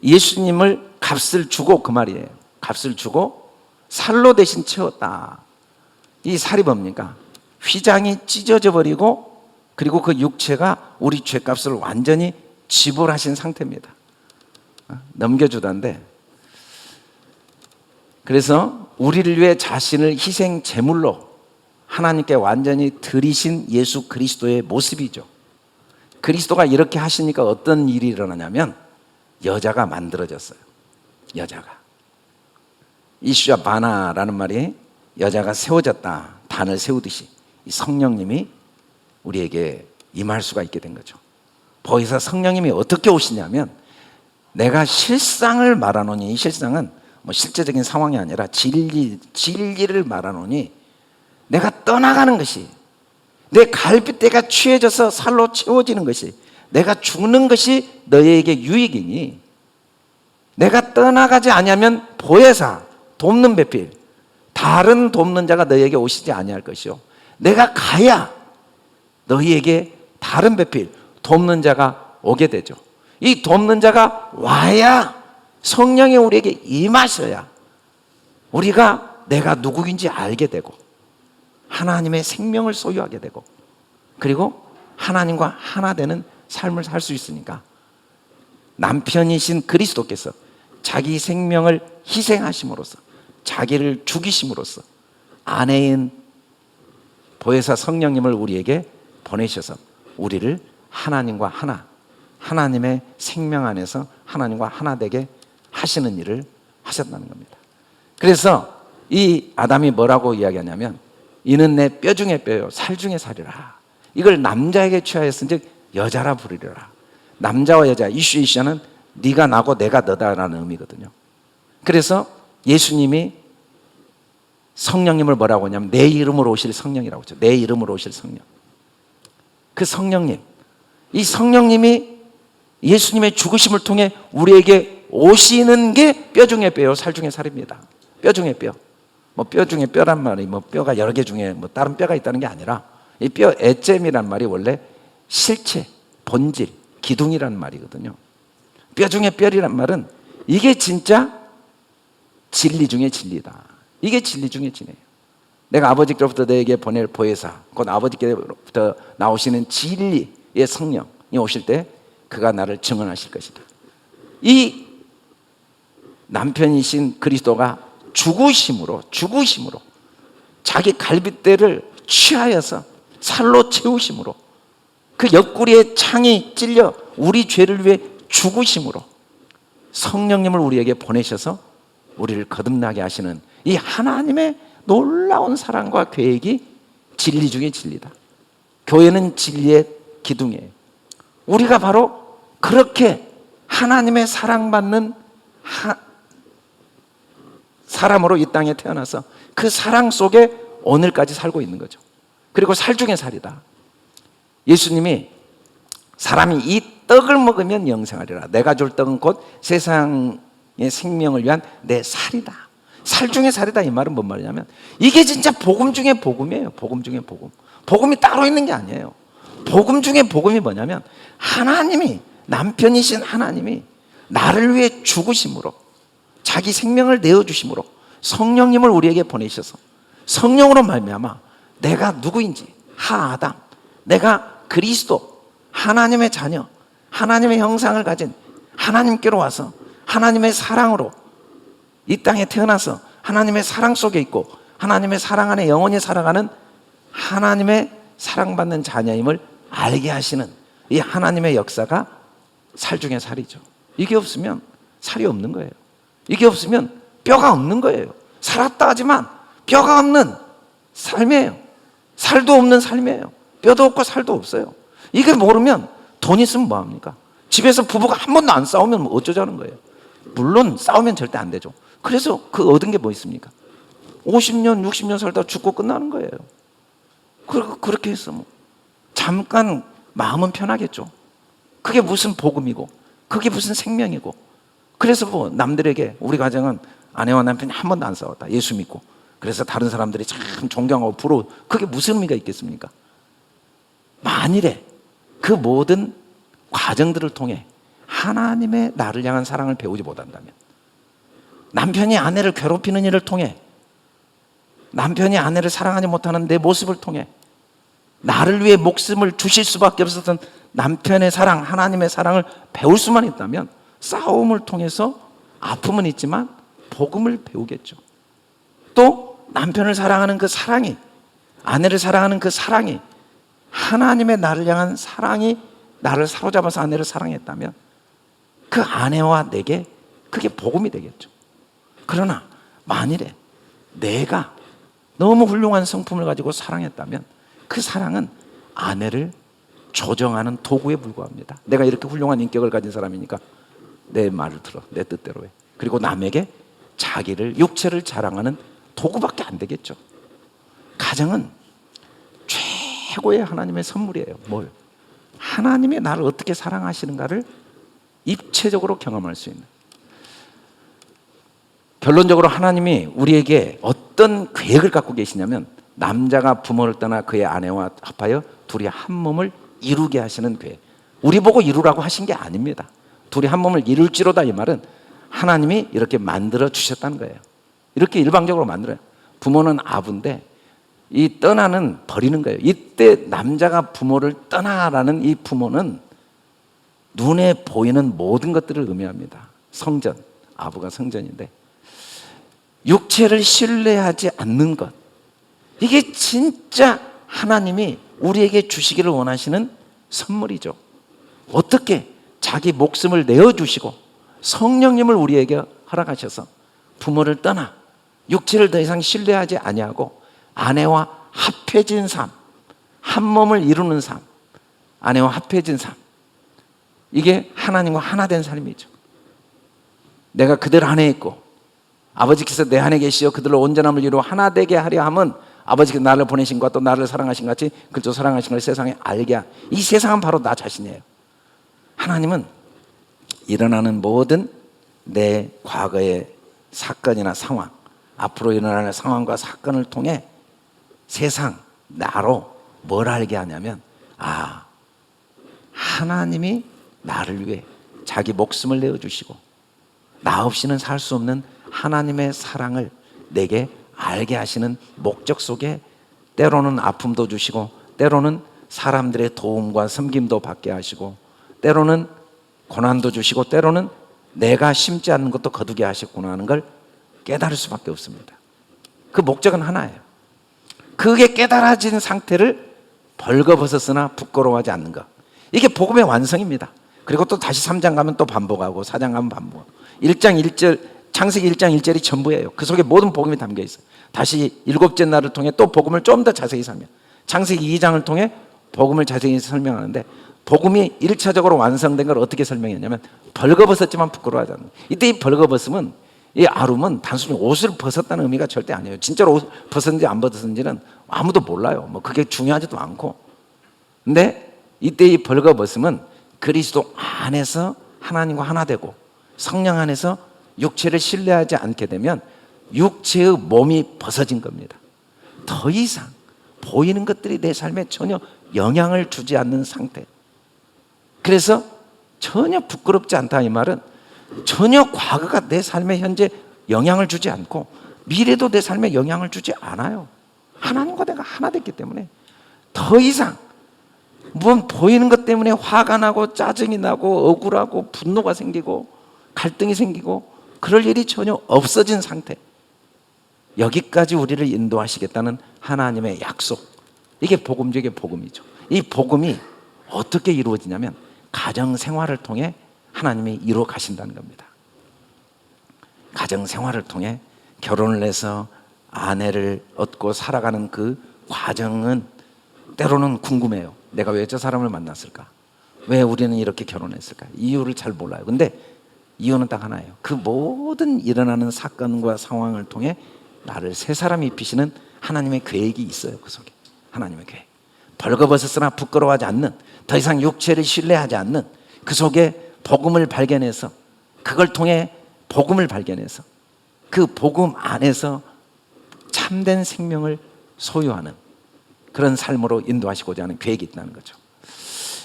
예수님을 값을 주고 그 말이에요. 값을 주고 살로 대신 채웠다. 이 살이 뭡니까? 휘장이 찢어져 버리고 그리고 그 육체가 우리 죄값을 완전히 지불하신 상태입니다. 넘겨주던데 그래서 우리를 위해 자신을 희생 제물로 하나님께 완전히 드리신 예수 그리스도의 모습이죠. 그리스도가 이렇게 하시니까 어떤 일이 일어나냐면 여자가 만들어졌어요. 여자가. 이슈야 바나라는 말이 여자가 세워졌다. 단을 세우듯이 이 성령님이 우리에게 임할 수가 있게 된 거죠. 거기서 성령님이 어떻게 오시냐면 내가 실상을 말하노니 이 실상은 뭐 실제적인 상황이 아니라 진리를 말하노니 내가 떠나가는 것이 내 갈빗대가 취해져서 살로 채워지는 것이 내가 죽는 것이 너희에게 유익이니 내가 떠나가지 아니하면 보혜사 돕는 배필 다른 돕는 자가 너희에게 오시지 아니할 것이요 내가 가야 너희에게 다른 배필 돕는 자가 오게 되죠. 이 돕는 자가 와야 성령이 우리에게 임하셔야 우리가 내가 누구인지 알게 되고 하나님의 생명을 소유하게 되고 그리고 하나님과 하나 되는 삶을 살 수 있으니까 남편이신 그리스도께서 자기 생명을 희생하심으로써 자기를 죽이심으로써 아내인 보혜사 성령님을 우리에게 보내셔서 우리를 하나님과 하나 하나님의 생명 안에서 하나님과 하나 되게 하시는 일을 하셨다는 겁니다. 그래서 이 아담이 뭐라고 이야기하냐면 이는 내 뼈 중에 뼈요 살 중에 살이라. 이걸 남자에게 취하였은즉 여자라 부르리라. 남자와 여자 이슈는 네가 나고 내가 너다라는 의미거든요. 그래서 예수님이 성령님을 뭐라고 하냐면 내 이름으로 오실 성령이라고 하죠. 내 이름으로 오실 성령. 그 성령님, 이 성령님이 예수님의 죽으심을 통해 우리에게 오시는 게 뼈 중에 뼈요 살 중에 살입니다. 뼈 중에 뼈. 뭐 뼈 중에 뼈란 말이 뭐 뼈가 여러 개 중에 뭐 다른 뼈가 있다는 게 아니라 이 뼈 에잼이란 말이 원래 실체, 본질, 기둥이라는 말이거든요. 뼈 중에 뼈이란 말은 이게 진짜 진리 중에 진리다. 이게 진리 중에 진리예요. 내가 아버지께로부터 너에게 보낼 보혜사, 곧 아버지께로부터 나오시는 진리의 성령이 오실 때 그가 나를 증언하실 것이다. 이 남편이신 그리스도가 죽으심으로 자기 갈빗대를 취하여서 살로 채우심으로 그 옆구리에 창이 찔려 우리 죄를 위해 죽으심으로 성령님을 우리에게 보내셔서 우리를 거듭나게 하시는 이 하나님의 놀라운 사랑과 계획이 진리 중에 진리다. 교회는 진리의 기둥이에요. 우리가 바로 그렇게 하나님의 사랑받는 사람으로 이 땅에 태어나서 그 사랑 속에 오늘까지 살고 있는 거죠. 그리고 살 중에 살이다. 예수님이 사람이 이 떡을 먹으면 영생하리라. 내가 줄 떡은 곧 세상의 생명을 위한 내 살이다. 살 중에 살이다 이 말은 뭔 말이냐면 이게 진짜 복음 중에 복음이에요. 복음 중에 복음. 복음이 따로 있는 게 아니에요. 복음 중에 복음이 뭐냐면 하나님이, 남편이신 하나님이 나를 위해 죽으심으로 자기 생명을 내어주심으로 성령님을 우리에게 보내셔서 성령으로 말미암아 내가 누구인지, 하아담, 내가 그리스도, 하나님의 자녀, 하나님의 형상을 가진 하나님께로 와서 하나님의 사랑으로 이 땅에 태어나서 하나님의 사랑 속에 있고 하나님의 사랑 안에 영원히 살아가는 하나님의 사랑받는 자녀임을 알게 하시는 이 하나님의 역사가 살 중에 살이죠. 이게 없으면 살이 없는 거예요. 이게 없으면 뼈가 없는 거예요. 살았다 하지만 뼈가 없는 삶이에요. 살도 없는 삶이에요. 뼈도 없고 살도 없어요. 이걸 모르면 돈 있으면 뭐합니까? 집에서 부부가 한 번도 안 싸우면 어쩌자는 거예요. 물론 싸우면 절대 안 되죠. 그래서 그 얻은 게 뭐 있습니까? 50년, 60년 살다 죽고 끝나는 거예요. 그렇게 해서 뭐 잠깐 마음은 편하겠죠. 그게 무슨 복음이고 그게 무슨 생명이고. 그래서 뭐 남들에게 우리 가정은 아내와 남편이 한 번도 안 싸웠다. 예수 믿고. 그래서 다른 사람들이 참 존경하고 부러워. 그게 무슨 의미가 있겠습니까? 만일에 그 모든 과정들을 통해 하나님의 나를 향한 사랑을 배우지 못한다면, 남편이 아내를 괴롭히는 일을 통해, 남편이 아내를 사랑하지 못하는 내 모습을 통해 나를 위해 목숨을 주실 수밖에 없었던 남편의 사랑, 하나님의 사랑을 배울 수만 있다면 싸움을 통해서 아픔은 있지만 복음을 배우겠죠. 또 남편을 사랑하는 그 사랑이, 아내를 사랑하는 그 사랑이, 하나님의 나를 향한 사랑이 나를 사로잡아서 아내를 사랑했다면 그 아내와 내게 그게 복음이 되겠죠. 그러나 만일에 내가 너무 훌륭한 성품을 가지고 사랑했다면 그 사랑은 아내를 조정하는 도구에 불과합니다. 내가 이렇게 훌륭한 인격을 가진 사람이니까 내 말을 들어, 내 뜻대로 해. 그리고 남에게 자기를, 육체를 자랑하는 도구밖에 안 되겠죠. 가정은 최고의 하나님의 선물이에요. 뭘? 하나님이 나를 어떻게 사랑하시는가를 입체적으로 경험할 수 있는. 결론적으로 하나님이 우리에게 어떤 계획을 갖고 계시냐면, 남자가 부모를 떠나 그의 아내와 합하여 둘이 한 몸을 이루게 하시는 계획. 우리 보고 이루라고 하신 게 아닙니다. 둘이 한 몸을 이룰지로다 이 말은 하나님이 이렇게 만들어 주셨다는 거예요. 이렇게 일방적으로 만들어요. 부모는 아부인데 이 떠나는 버리는 거예요. 이때 남자가 부모를 떠나라는 이 부모는 눈에 보이는 모든 것들을 의미합니다. 성전, 아부가 성전인데 육체를 신뢰하지 않는 것, 이게 진짜 하나님이 우리에게 주시기를 원하시는 선물이죠. 어떻게 자기 목숨을 내어주시고 성령님을 우리에게 허락하셔서 부모를 떠나 육체를 더 이상 신뢰하지 아니하고 아내와 합해진 삶, 한 몸을 이루는 삶, 아내와 합해진 삶, 이게 하나님과 하나 된 삶이죠. 내가 그들 안에 있고 아버지께서 내 안에 계시어 그들로 온전함을 이루어 하나 되게 하려 함은 아버지께서 나를 보내신 것과 또 나를 사랑하신 것 같이 그들도 사랑하신 걸 세상에 알게 하라. 이 세상은 바로 나 자신이에요. 하나님은 일어나는 모든 내 과거의 사건이나 상황, 앞으로 일어나는 상황과 사건을 통해 세상, 나로 뭘 알게 하냐면, 아, 하나님이 나를 위해 자기 목숨을 내어주시고 나 없이는 살 수 없는 하나님의 사랑을 내게 알게 하시는 목적 속에 때로는 아픔도 주시고 때로는 사람들의 도움과 섬김도 받게 하시고 때로는 고난도 주시고 때로는 내가 심지 않는 것도 거두게 하셨구나 하는 걸 깨달을 수밖에 없습니다. 그 목적은 하나예요. 그게 깨달아진 상태를 벌거벗었으나 부끄러워하지 않는 것. 이게 복음의 완성입니다. 그리고 또 다시 3장 가면 또 반복하고 4장 가면 반복하고 1장 1절 창세기 1장 1절이 전부예요. 그 속에 모든 복음이 담겨 있어요. 다시 일곱째 날을 통해 또 복음을 좀 더 자세히 설명. 창세기 2장을 통해 복음을 자세히 설명하는데 복음이 1차적으로 완성된 걸 어떻게 설명했냐면 벌거벗었지만 부끄러워하지 않는. 이때 이 벌거벗음은 이 아름은 단순히 옷을 벗었다는 의미가 절대 아니에요. 진짜로 옷 벗었는지 안 벗었는지는 아무도 몰라요. 뭐 그게 중요하지도 않고. 근데 이때 이 벌거벗음은 그리스도 안에서 하나님과 하나 되고 성령 안에서 육체를 신뢰하지 않게 되면 육체의 몸이 벗어진 겁니다. 더 이상 보이는 것들이 내 삶에 전혀 영향을 주지 않는 상태. 그래서 전혀 부끄럽지 않다 이 말은 전혀 과거가 내 삶에 현재 영향을 주지 않고 미래도 내 삶에 영향을 주지 않아요. 하나님과 내가 하나 됐기 때문에 더 이상 뭐 보이는 것 때문에 화가 나고 짜증이 나고 억울하고 분노가 생기고 갈등이 생기고 그럴 일이 전혀 없어진 상태. 여기까지 우리를 인도하시겠다는 하나님의 약속. 이게 복음 중의 복음이죠. 이 복음이 어떻게 이루어지냐면 가정 생활을 통해 하나님이 이루어 가신다는 겁니다. 가정 생활을 통해 결혼을 해서 아내를 얻고 살아가는 그 과정은 때로는 궁금해요. 내가 왜 저 사람을 만났을까? 왜 우리는 이렇게 결혼했을까? 이유를 잘 몰라요. 근데 이유는 딱 하나예요. 그 모든 일어나는 사건과 상황을 통해 나를 새 사람이 입히시는 하나님의 계획이 있어요. 그 속에 하나님의 계획. 벌거벗었으나 부끄러워하지 않는, 더 이상 육체를 신뢰하지 않는 그 속에 복음을 발견해서 그걸 통해 복음을 발견해서 그 복음 안에서 참된 생명을 소유하는 그런 삶으로 인도하시고자 하는 계획이 있다는 거죠.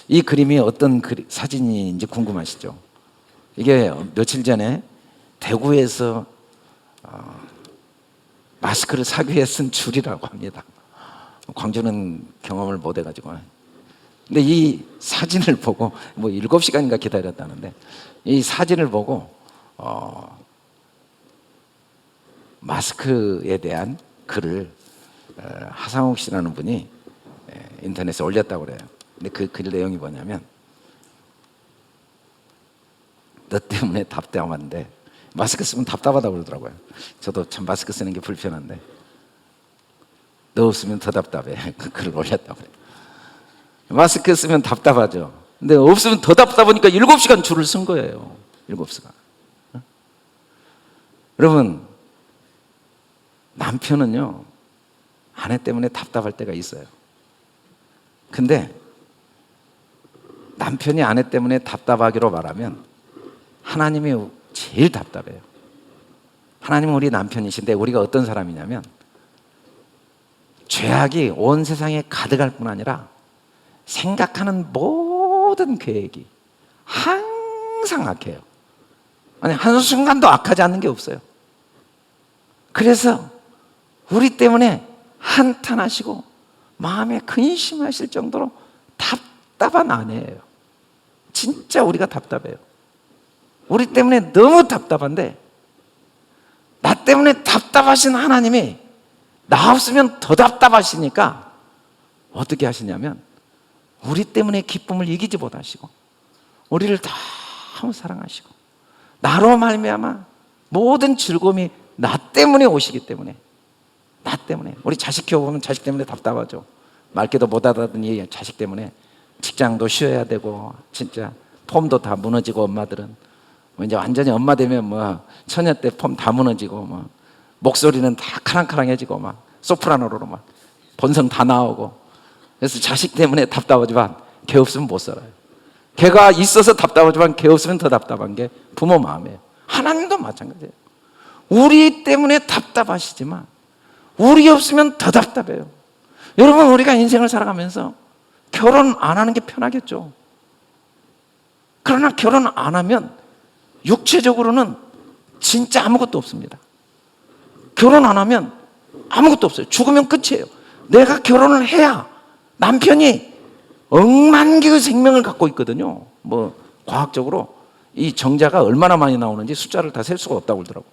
이 그림이 어떤 사진인지 궁금하시죠? 이게 며칠 전에 대구에서 마스크를 사기 위해 쓴 줄이라고 합니다. 광주는 경험을 못 해가지고. 근데 이 사진을 보고 뭐 7시간인가 기다렸다는데 이 사진을 보고 마스크에 대한 글을 하상욱 씨라는 분이 인터넷에 올렸다고 그래요. 근데 그 글 내용이 뭐냐면 너 때문에 답답한데 마스크 쓰면 답답하다고 그러더라고요. 저도 참 마스크 쓰는 게 불편한데 너 없으면 더 답답해. 그 글을 올렸다고 그래요. 마스크 쓰면 답답하죠. 근데 없으면 더 답답하니까 7시간 줄을 쓴 거예요. 7시간. 여러분, 남편은요 아내 때문에 답답할 때가 있어요. 근데 남편이 아내 때문에 답답하기로 말하면 하나님이 제일 답답해요. 하나님은 우리 남편이신데 우리가 어떤 사람이냐면 죄악이 온 세상에 가득할 뿐 아니라 생각하는 모든 계획이 항상 악해요. 아니 한순간도 악하지 않는 게 없어요. 그래서 우리 때문에 한탄하시고 마음에 근심하실 정도로 답답한 아내예요. 진짜 우리가 답답해요. 우리 때문에 너무 답답한데 나 때문에 답답하신 하나님이 나 없으면 더 답답하시니까 어떻게 하시냐면 우리 때문에 기쁨을 이기지 못하시고 우리를 너무 사랑하시고 나로 말미암아 모든 즐거움이 나 때문에 오시기 때문에 나 때문에 우리 자식 키워보면 자식 때문에 답답하죠. 말귀도 못 알아듣니 자식 때문에 직장도 쉬어야 되고 진짜 폼도 다 무너지고 엄마들은 이제 완전히 엄마 되면 뭐 처녀 때 폼 다 무너지고 뭐 목소리는 다 카랑카랑해지고 막 소프라노로 막 본성 다 나오고 그래서 자식 때문에 답답하지만 걔 없으면 못 살아요. 걔가 있어서 답답하지만 걔 없으면 더 답답한 게 부모 마음이에요. 하나님도 마찬가지예요. 우리 때문에 답답하시지만 우리 없으면 더 답답해요. 여러분 우리가 인생을 살아가면서 결혼 안 하는 게 편하겠죠. 그러나 결혼 안 하면 육체적으로는 진짜 아무것도 없습니다. 결혼 안 하면 아무것도 없어요. 죽으면 끝이에요. 내가 결혼을 해야 남편이 억만 개의 생명을 갖고 있거든요. 뭐 과학적으로 이 정자가 얼마나 많이 나오는지 숫자를 다 셀 수가 없다고 그러더라고.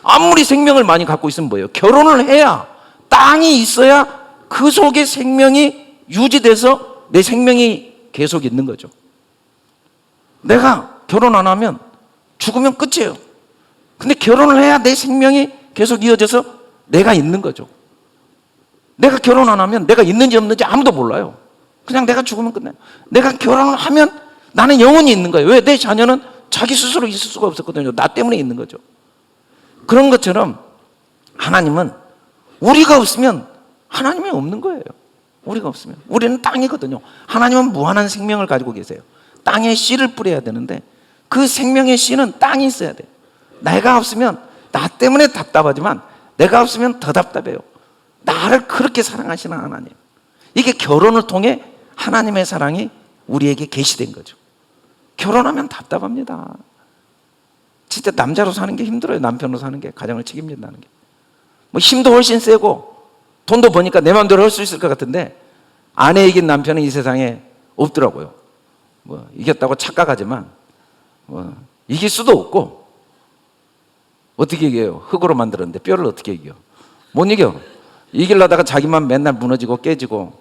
아무리 생명을 많이 갖고 있으면 뭐예요? 결혼을 해야, 땅이 있어야 그 속에 생명이 유지돼서 내 생명이 계속 있는 거죠. 내가 결혼 안 하면 죽으면 끝이에요. 근데 결혼을 해야 내 생명이 계속 이어져서 내가 있는 거죠. 내가 결혼 안 하면 내가 있는지 없는지 아무도 몰라요. 그냥 내가 죽으면 끝나요. 내가 결혼을 하면 나는 영원히 있는 거예요. 왜? 내 자녀는 자기 스스로 있을 수가 없었거든요. 나 때문에 있는 거죠. 그런 것처럼 하나님은 우리가 없으면 하나님이 없는 거예요. 우리가 없으면. 우리는 땅이거든요. 하나님은 무한한 생명을 가지고 계세요. 땅에 씨를 뿌려야 되는데 그 생명의 씨는 땅이 있어야 돼요. 내가 없으면 나 때문에 답답하지만 내가 없으면 더 답답해요. 나를 그렇게 사랑하시는 하나님. 이게 결혼을 통해 하나님의 사랑이 우리에게 계시된 거죠. 결혼하면 답답합니다. 진짜 남자로 사는 게 힘들어요. 남편으로 사는 게, 가정을 책임진다는 게. 뭐 힘도 훨씬 세고 돈도 버니까 내 마음대로 할 수 있을 것 같은데 아내 이긴 남편은 이 세상에 없더라고요. 뭐 이겼다고 착각하지만 뭐 이길 수도 없고, 어떻게 이겨요? 흙으로 만들었는데 뼈를 어떻게 이겨? 못 이겨. 이기려다가 자기만 맨날 무너지고 깨지고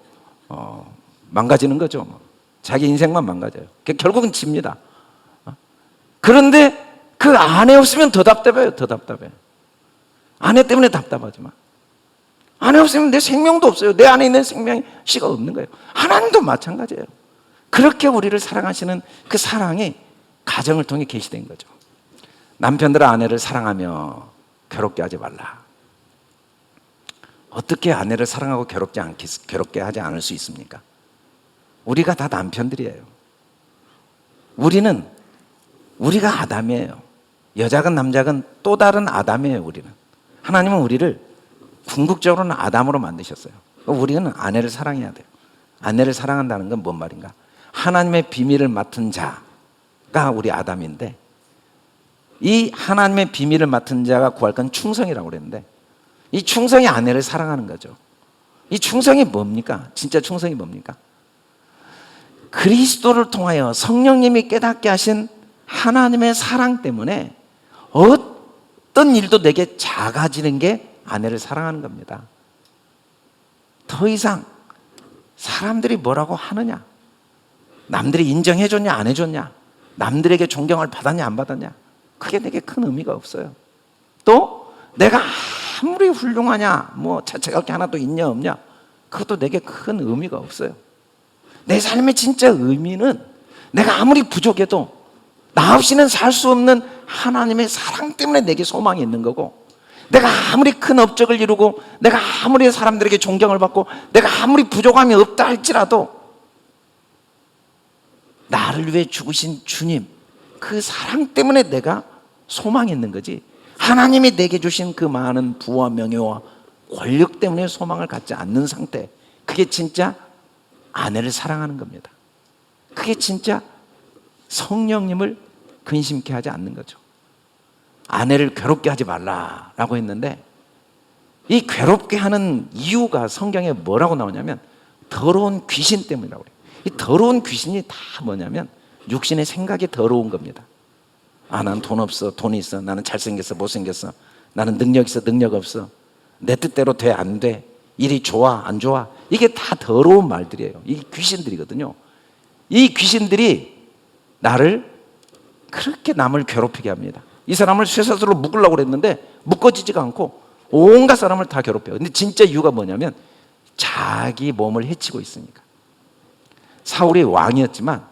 망가지는 거죠. 자기 인생만 망가져요. 결국은 집니다. 그런데 그 아내 없으면 더 답답해요. 더 답답해. 아내 때문에 답답하지만 아내 없으면 내 생명도 없어요. 내 안에 있는 생명이 씨가 없는 거예요. 하나님도 마찬가지예요. 그렇게 우리를 사랑하시는 그 사랑이 가정을 통해 계시된 거죠. 남편들아 아내를 사랑하며 괴롭게 하지 말라. 어떻게 아내를 사랑하고 괴롭게 하지 않을 수 있습니까? 우리가 다 남편들이에요. 우리가 아담이에요. 여자건 남자건 또 다른 아담이에요. 우리는. 하나님은 우리를 궁극적으로는 아담으로 만드셨어요. 우리는 아내를 사랑해야 돼요. 아내를 사랑한다는 건 뭔 말인가? 하나님의 비밀을 맡은 자가 우리 아담인데, 이 하나님의 비밀을 맡은 자가 구할 건 충성이라고 그랬는데, 이 충성이 아내를 사랑하는 거죠. 이 충성이 뭡니까? 진짜 충성이 뭡니까? 그리스도를 통하여 성령님이 깨닫게 하신 하나님의 사랑 때문에 어떤 일도 내게 작아지는 게 아내를 사랑하는 겁니다. 더 이상 사람들이 뭐라고 하느냐, 남들이 인정해줬냐 안 해줬냐, 남들에게 존경을 받았냐 안 받았냐, 그게 내게 큰 의미가 없어요. 또 내가 아무리 훌륭하냐, 뭐 자체가 하나도 있냐 없냐, 그것도 내게 큰 의미가 없어요. 내 삶의 진짜 의미는 내가 아무리 부족해도 나 없이는 살 수 없는 하나님의 사랑 때문에 내게 소망이 있는 거고, 내가 아무리 큰 업적을 이루고 내가 아무리 사람들에게 존경을 받고 내가 아무리 부족함이 없다 할지라도 나를 위해 죽으신 주님, 그 사랑 때문에 내가 소망이 있는 거지, 하나님이 내게 주신 그 많은 부와 명예와 권력 때문에 소망을 갖지 않는 상태, 그게 진짜 아내를 사랑하는 겁니다. 그게 진짜 성령님을 근심케 하지 않는 거죠. 아내를 괴롭게 하지 말라라고 했는데, 이 괴롭게 하는 이유가 성경에 뭐라고 나오냐면 더러운 귀신 때문이라고 그래요. 이 더러운 귀신이 다 뭐냐면 육신의 생각이 더러운 겁니다. 아, 난 돈 없어, 돈 있어, 나는 잘생겼어, 못생겼어, 나는 능력 있어, 능력 없어, 내 뜻대로 돼, 안 돼, 일이 좋아, 안 좋아, 이게 다 더러운 말들이에요. 이게 귀신들이거든요. 이 귀신들이 나를 그렇게 남을 괴롭히게 합니다. 이 사람을 쇠사슬로 묶으려고 그랬는데 묶어지지가 않고 온갖 사람을 다 괴롭혀요. 근데 진짜 이유가 뭐냐면 자기 몸을 해치고 있으니까. 사울이 왕이었지만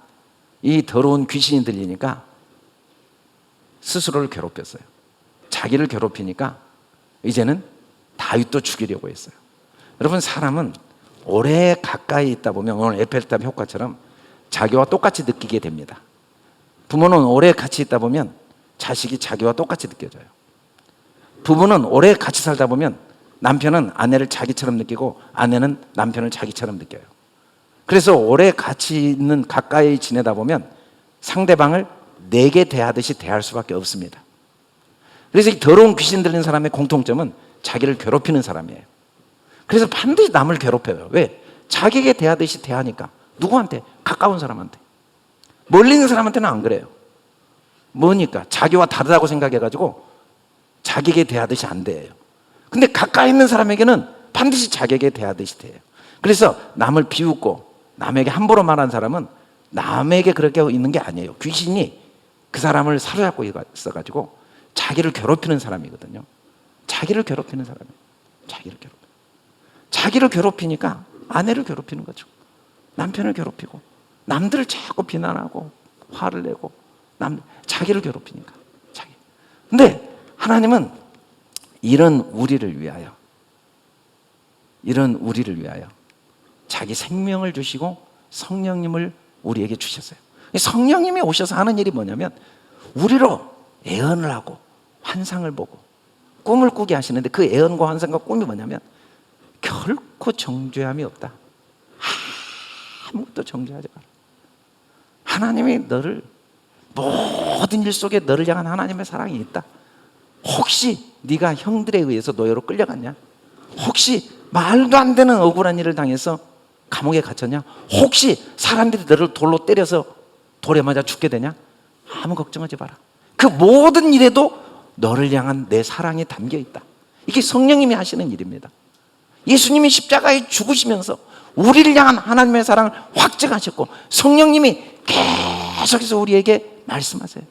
이 더러운 귀신이 들리니까 스스로를 괴롭혔어요. 자기를 괴롭히니까 이제는 다윗도 죽이려고 했어요. 여러분, 사람은 오래 가까이 있다 보면 오늘 에펠탑 효과처럼 자기와 똑같이 느끼게 됩니다. 부모는 오래 같이 있다 보면 자식이 자기와 똑같이 느껴져요. 부부는 오래 같이 살다 보면 남편은 아내를 자기처럼 느끼고 아내는 남편을 자기처럼 느껴요. 그래서 오래 같이 있는, 가까이 지내다 보면 상대방을 내게 대하듯이 대할 수밖에 없습니다. 그래서 이 더러운 귀신 들린 사람의 공통점은 자기를 괴롭히는 사람이에요. 그래서 반드시 남을 괴롭혀요. 왜? 자기에게 대하듯이 대하니까. 누구한테? 가까운 사람한테. 멀리 있는 사람한테는 안 그래요. 뭐니까? 자기와 다르다고 생각해가지고 자기에게 대하듯이 안 대해요. 근데 가까이 있는 사람에게는 반드시 자기에게 대하듯이 대해요. 그래서 남을 비웃고 남에게 함부로 말하는 사람은 남에게 그렇게 있는 게 아니에요. 귀신이 그 사람을 사로잡고 있어가지고 자기를 괴롭히는 사람이거든요. 자기를 괴롭히는 사람이에요. 자기를 괴롭히니까 아내를 괴롭히는 거죠. 남편을 괴롭히고 남들을 자꾸 비난하고 화를 내고 자기를 괴롭히니까 자기. 근데 하나님은 이런 우리를 위하여 자기 생명을 주시고 성령님을 우리에게 주셨어요. 성령님이 오셔서 하는 일이 뭐냐면 우리로 애언을 하고 환상을 보고 꿈을 꾸게 하시는데 그 애언과 환상과 꿈이 뭐냐면 결코 정죄함이 없다. 아무것도 정죄하지 마라. 하나님이 너를 모든 일 속에 너를 향한 하나님의 사랑이 있다. 혹시 네가 형들에 의해서 노예로 끌려갔냐? 혹시 말도 안 되는 억울한 일을 당해서 감옥에 갇혔냐? 혹시 사람들이 너를 돌로 때려서 돌에 맞아 죽게 되냐? 아무 걱정하지 마라. 그 모든 일에도 너를 향한 내 사랑이 담겨 있다. 이게 성령님이 하시는 일입니다. 예수님이 십자가에 죽으시면서 우리를 향한 하나님의 사랑을 확증하셨고 성령님이 계속해서 우리에게 말씀하세요.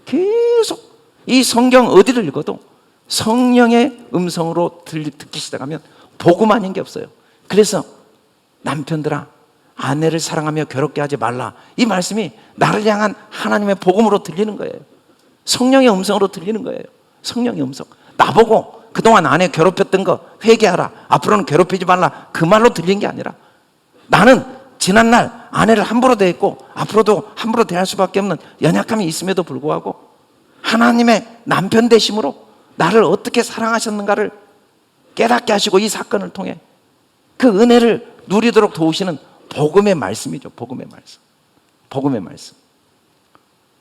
계속 이 성경 어디를 읽어도 성령의 음성으로 듣기 시작하면 복음 아닌 게 없어요. 그래서 남편들아 아내를 사랑하며 괴롭게 하지 말라. 이 말씀이 나를 향한 하나님의 복음으로 들리는 거예요. 성령의 음성으로 들리는 거예요. 성령의 음성. 나보고 그동안 아내 괴롭혔던 거 회개하라. 앞으로는 괴롭히지 말라. 그 말로 들린 게 아니라 나는 지난날 아내를 함부로 대했고 앞으로도 함부로 대할 수밖에 없는 연약함이 있음에도 불구하고 하나님의 남편 되심으로 나를 어떻게 사랑하셨는가를 깨닫게 하시고 이 사건을 통해 그 은혜를 누리도록 도우시는 복음의 말씀이죠. 복음의 말씀.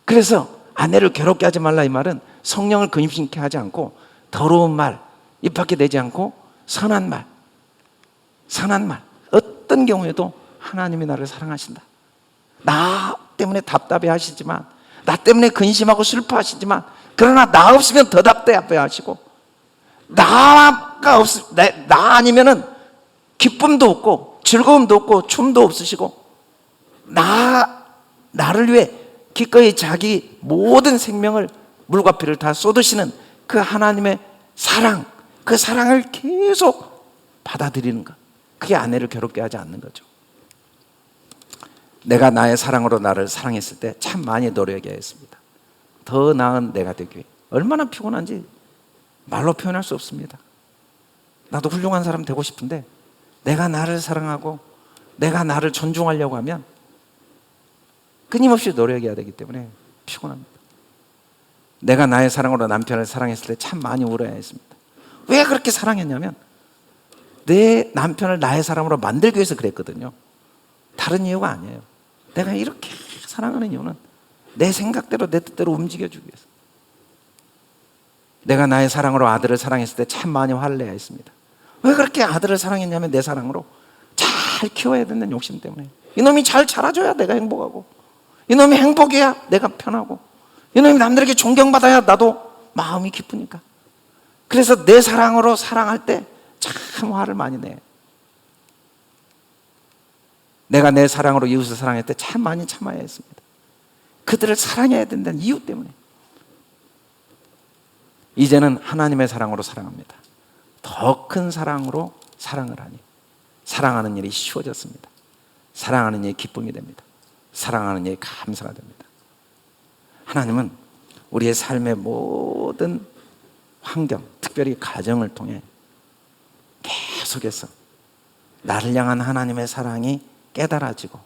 그래서 아내를 괴롭게 하지 말라 이 말은 성령을 근심케 하지 않고 더러운 말 입 밖에 내지 않고 선한 말 어떤 경우에도 하나님이 나를 사랑하신다. 나 때문에 답답해 하시지만 나 때문에 근심하고 슬퍼하시지만 그러나 나 없으면 더 답답해 하시고 나 아니면은 기쁨도 없고 즐거움도 없고 춤도 없으시고 나를 위해 기꺼이 자기 모든 생명을 물과 피를 다 쏟으시는 그 하나님의 사랑, 그 사랑을 계속 받아들이는 것, 그게 아내를 괴롭게 하지 않는 거죠. 내가 나의 사랑으로 나를 사랑했을 때 참 많이 노력해야 했습니다. 더 나은 내가 되기 위해 얼마나 피곤한지 말로 표현할 수 없습니다. 나도 훌륭한 사람 되고 싶은데 내가 나를 사랑하고 내가 나를 존중하려고 하면 끊임없이 노력해야 되기 때문에 피곤합니다. 내가 나의 사랑으로 남편을 사랑했을 때 참 많이 울어야 했습니다. 왜 그렇게 사랑했냐면 내 남편을 나의 사람으로 만들기 위해서 그랬거든요. 다른 이유가 아니에요. 내가 이렇게 사랑하는 이유는 내 생각대로 내 뜻대로 움직여주기 위해서. 내가 나의 사랑으로 아들을 사랑했을 때 참 많이 화를 내야 했습니다. 왜 그렇게 아들을 사랑했냐면 내 사랑으로 잘 키워야 된다는 욕심 때문에. 이놈이 잘 자라줘야 내가 행복하고 이놈이 행복해야 내가 편하고 이놈이 남들에게 존경받아야 나도 마음이 기쁘니까. 그래서 내 사랑으로 사랑할 때 참 화를 많이 내. 내가 내 사랑으로 이웃을 사랑할 때 참 많이 참아야 했습니다. 그들을 사랑해야 된다는 이유 때문에. 이제는 하나님의 사랑으로 사랑합니다. 더 큰 사랑으로 사랑을 하니 사랑하는 일이 쉬워졌습니다. 사랑하는 일이 기쁨이 됩니다. 사랑하는 일이 감사가 됩니다. 하나님은 우리의 삶의 모든 환경, 특별히 가정을 통해 계속해서 나를 향한 하나님의 사랑이 깨달아지고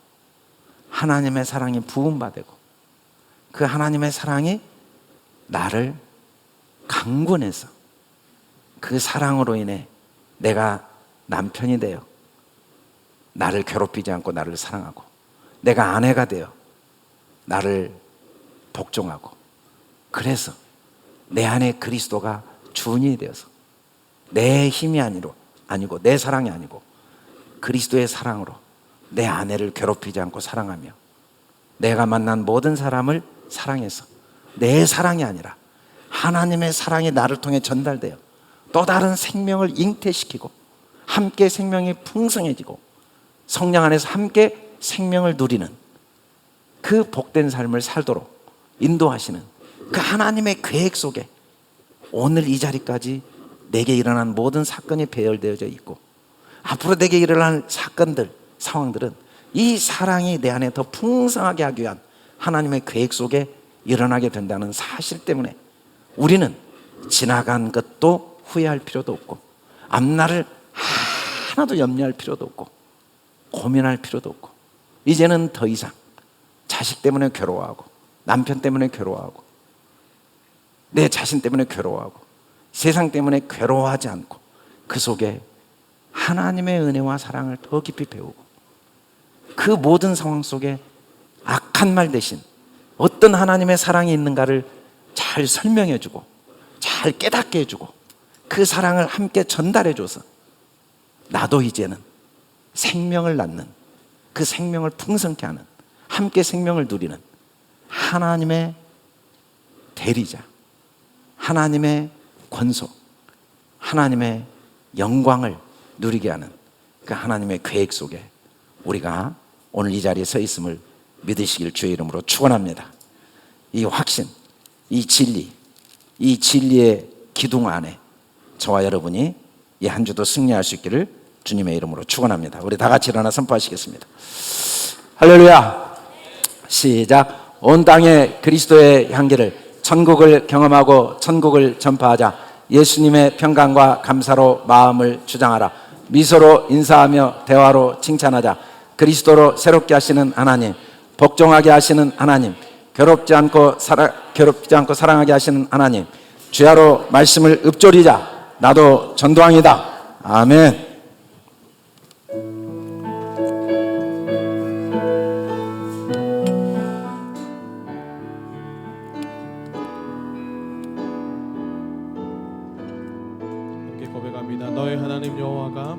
하나님의 사랑이 부음받고 그 하나님의 사랑이 나를 강권해서 그 사랑으로 인해 내가 남편이 되어 나를 괴롭히지 않고 나를 사랑하고 내가 아내가 되어 나를 복종하고, 그래서 내 안에 그리스도가 주인이 되어서 내 힘이 아니고 내 사랑이 아니고 그리스도의 사랑으로 내 아내를 괴롭히지 않고 사랑하며, 내가 만난 모든 사람을 사랑해서 내 사랑이 아니라 하나님의 사랑이 나를 통해 전달되어 또 다른 생명을 잉태시키고 함께 생명이 풍성해지고 성령 안에서 함께 생명을 누리는 그 복된 삶을 살도록 인도하시는 그 하나님의 계획 속에 오늘 이 자리까지 내게 일어난 모든 사건이 배열되어져 있고, 앞으로 내게 일어날 사건들, 상황들은 이 사랑이 내 안에 더 풍성하게 하기 위한 하나님의 계획 속에 일어나게 된다는 사실 때문에 우리는 지나간 것도 후회할 필요도 없고, 앞날을 하나도 염려할 필요도 없고, 고민할 필요도 없고, 이제는 더 이상 자식 때문에 괴로워하고, 남편 때문에 괴로워하고, 내 자신 때문에 괴로워하고, 세상 때문에 괴로워하지 않고, 그 속에 하나님의 은혜와 사랑을 더 깊이 배우고, 그 모든 상황 속에 악한 말 대신 어떤 하나님의 사랑이 있는가를 잘 설명해주고 잘 깨닫게 해주고 그 사랑을 함께 전달해줘서 나도 이제는 생명을 낳는, 그 생명을 풍성케 하는, 함께 생명을 누리는 하나님의 대리자, 하나님의 권속, 하나님의 영광을 누리게 하는 그 하나님의 계획 속에 우리가 오늘 이 자리에 서 있음을 믿으시길 주의 이름으로 축원합니다. 이 확신, 이 진리, 이 진리의 기둥 안에 저와 여러분이 이 한 주도 승리할 수 있기를 주님의 이름으로 축원합니다. 우리 다 같이 일어나 선포하시겠습니다. 할렐루야. 시작. 온 땅에 그리스도의 향기를, 천국을 경험하고 천국을 전파하자. 예수님의 평강과 감사로 마음을 주장하라. 미소로 인사하며 대화로 칭찬하자. 그리스도로 새롭게 하시는 하나님, 복종하게 하시는 하나님, 괴롭지 않고 사랑하게 하시는 하나님, 주야로 말씀을 읊조리자. 나도 전도왕이다. 아멘. 함께 고백합니다. 너의 하나님 여호와가,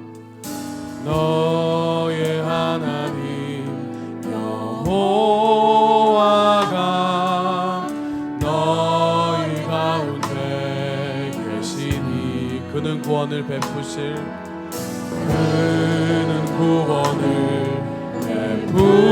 너의 하나님 여호와가 너희 가운데 계시니 그는 구원을 베푸실, 그는 구원을 베푸